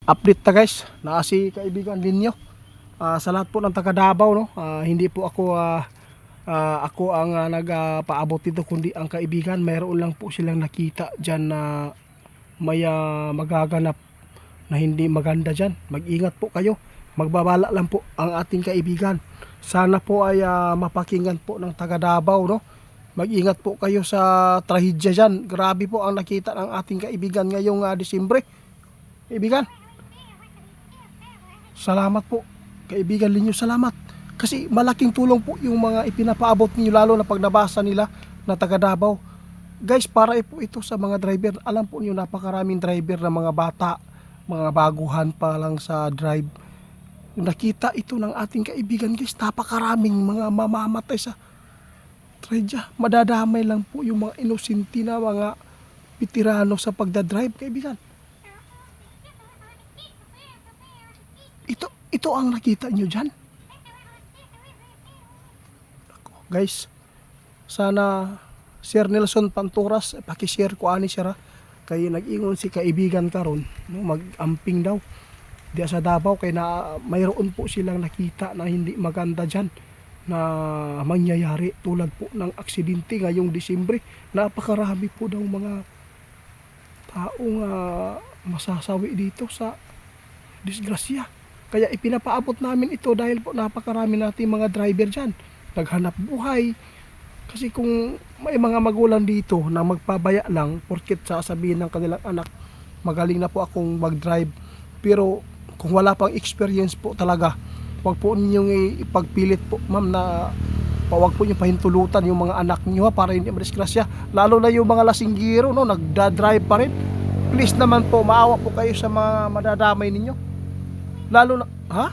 Update ta guys, naa si kaibigan Linyo. Sa lahat po ng taga Davao, no, hindi po ako ang nagpaabot dito, kundi ang kaibigan. Mayroon lang po silang nakita dyan na may magaganap na hindi maganda dyan. Mag-ingat po kayo, magbabala lang po ang ating kaibigan. Sana po ay mapakinggan po ng taga Davao, no. Mag-ingat po kayo sa trahedya dyan. Grabe po ang nakita ng ating kaibigan ngayong Disyembre. Kaibigan, salamat po kaibigan Linyo, salamat. Kasi malaking tulong po yung mga ipinapaabot niyo, lalo na pag nabasa nila na taga Davao. Guys, para po ito sa mga driver. Alam po niyo, napakaraming driver na mga bata, mga baguhan pa lang sa drive. Nakita ito ng ating kaibigan guys, napakaraming mga mamamatay sa trahedya. Madadamay lang po yung mga inosente na mga veterano sa pagdadrive, kaibigan. Ito ang nakita nyo dyan. Guys, sana Sir Nelson Panturas, pakishare ko ani siya, kay nag-ingon si kaibigan karon, no, mag-amping daw diya sa Davao, kay na mayroon po silang nakita na hindi maganda dyan na mangyayari, tulad po ng aksidente ngayong Disyembre. Napakarami po daw mga taong masasawi dito sa disgrasya. Kaya ipinapaabot namin ito dahil po napakarami natin mga driver dyan, naghanap buhay. Kasi kung may mga magulang dito na magpabaya lang porket sasabihin ng kanilang anak, magaling na po akong mag-drive, pero kung wala pang experience po talaga, wag po ninyong ipagpilit po ma'am, na wag po niyo pahintulutan yung mga anak niyo para hindi madisgrasya, lalo na yung mga lasinggiro, no, nagda-drive pa rin. Please naman po, maawa po kayo sa mga madadamay ninyo. Lalo na,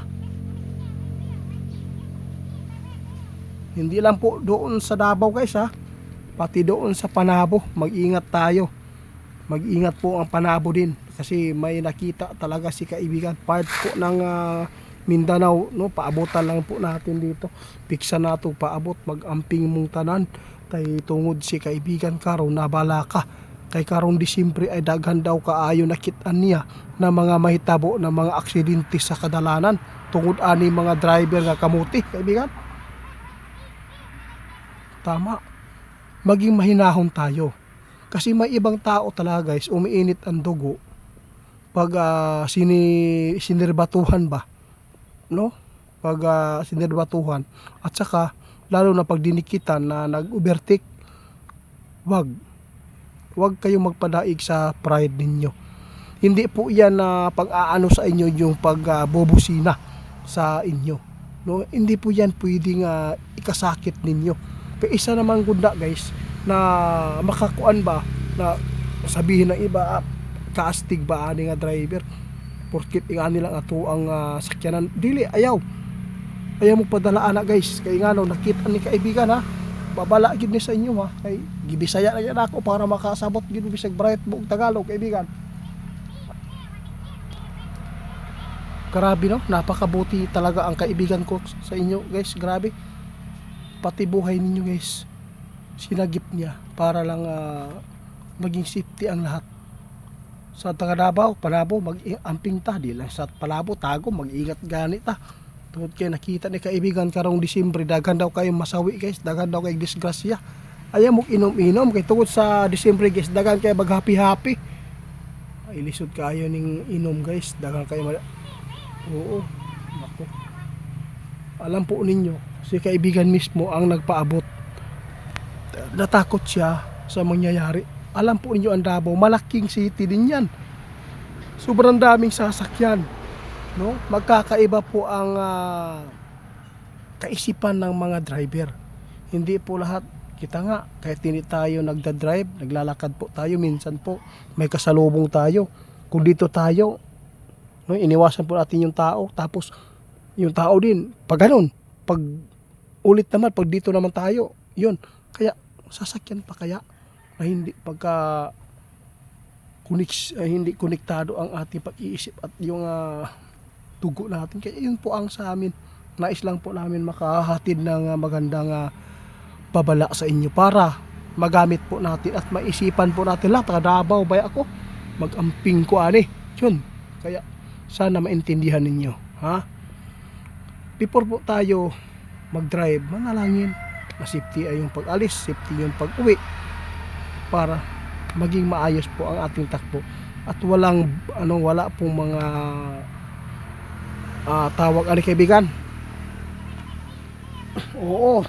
hindi lang po doon sa Davao guys, pati doon sa Panabo, mag-ingat tayo. Mag-ingat po ang Panabo din, kasi may nakita talaga si kaibigan, part po ng Mindanao, no, paabotan lang po natin dito. Piksa nato paabot, mag-amping mong tanan, tay tungod si kaibigan karon nabala ka. Kay karong Disyembre ay daghan daw kaayo nakitaan niya na mga mahitabo na mga aksidente sa kadalanan tungod ani mga driver nga kamuti, kaibigan. Tama, maging mahinahon tayo, kasi may ibang tao talaga guys, umiinit ang dugo pag sinirbatuhan ba, no, pag sinirbatuhan, at saka lalo na pag dinikitan na nag-overtake. Wag kayong magpadaig sa pride ninyo. Hindi po yan na pag-aano sa inyo yung pagbubusina sa inyo, no? Hindi po yan pwedeng ikasakit ninyo. Pero isa naman gunda guys, na makakuan ba, na sabihin ng iba, kaastig ba ani nga driver porkit ingani lang ato ang sakyanan, dili, ayaw mo padala ana guys, kay ngano nakita ni kaibigan, babala gid ni sa inyo, kay gibisaya na yan ako para makasabot gid bisag bright buong Tagalog, kaibigan. Grabe, no, napakabuti talaga ang kaibigan ko sa inyo guys, grabe. Pati buhay ninyo guys, sinagip niya para lang maging safety ang lahat. Sa taga Davao, Panabo, mag-amping ta, di lang sa Panabo, Tago, mag-ingat ganit ta. Tungod kay nakita ni kaibigan karong Disyembre, daghan daw kayong masawi guys, daghan daw kayong disgrasya. Ayaw mo inom-inom, kay tungod sa Disyembre guys, daghan kayo mag-happy-happy. Ay, lisod kayo ning inom guys, daghan kayo oo, naku. Alam po ninyo, si kaibigan mismo ang nagpaabot. Natakot siya sa mangyayari. Alam po ninyo, ang Davao, malaking city din yan. Sobrang daming sasakyan, no? Magkakaiba po ang kaisipan ng mga driver. Hindi po lahat, kita nga, kahit hindi tayo nagda-drive, naglalakad po tayo, minsan po may kasalubong tayo. Kung dito tayo, no, iniwasan po natin yung tao, tapos yung tao din, pag ganun, pag ulit naman, pag dito naman tayo, yun. Kaya sasakyan pa kaya na hindi hindi konektado ang ating pag-iisip at yung tugo natin. Kaya yun po ang sa amin, nais lang po namin makahatid ng magandang babala sa inyo para magamit po natin at maisipan po natin lahat. Taga Davao ba ako, mag-amping ko ani yun. Kaya Sana maintindihan ninyo, ha? Before po tayo mag-drive, manalangin na safety ay yung pag-alis, safety yung pag-uwi, para maging maayos po ang ating takbo at wala pong mga tawag ani kaibigan. Oo,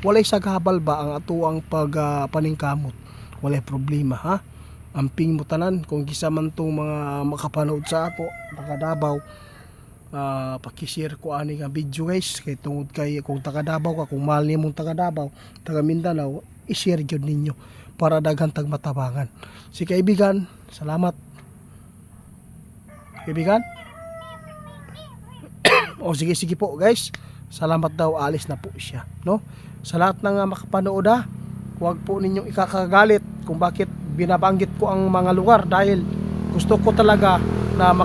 walay sagabal ba ang atuang paningkamot, walay problema, ha? Amping mo tanan kung gisa man tong mga makapanood sa ako taga Davao, paki-share ko ani nga video guys, kay tungod kay kung taga Davao ka, kung mahal nimong taga Davao, taga Mindanao, i-share gyud ninyo para daghan tag matabangan. Si kaibigan, salamat kaibigan. O sige po guys, salamat daw, alis na po siya, no? Sa lahat ng makapanood, huwag po ninyong ikakagalit kung bakit binabanggit ko ang mga lugar, dahil gusto ko talaga na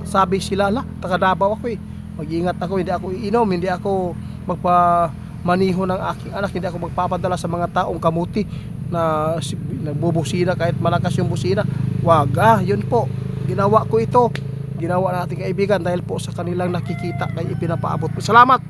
sabi sila, taga Davao ako mag-ingat ako, hindi ako iinom, hindi ako magpamaniho ng aking anak, hindi ako magpapadala sa mga taong kamuti na nagbubusina kahit malakas yung busina. Wag, yun po, ginawa ko ito, ginawa ng ating kaibigan dahil po sa kanilang nakikita kay ipinapaabot. Salamat.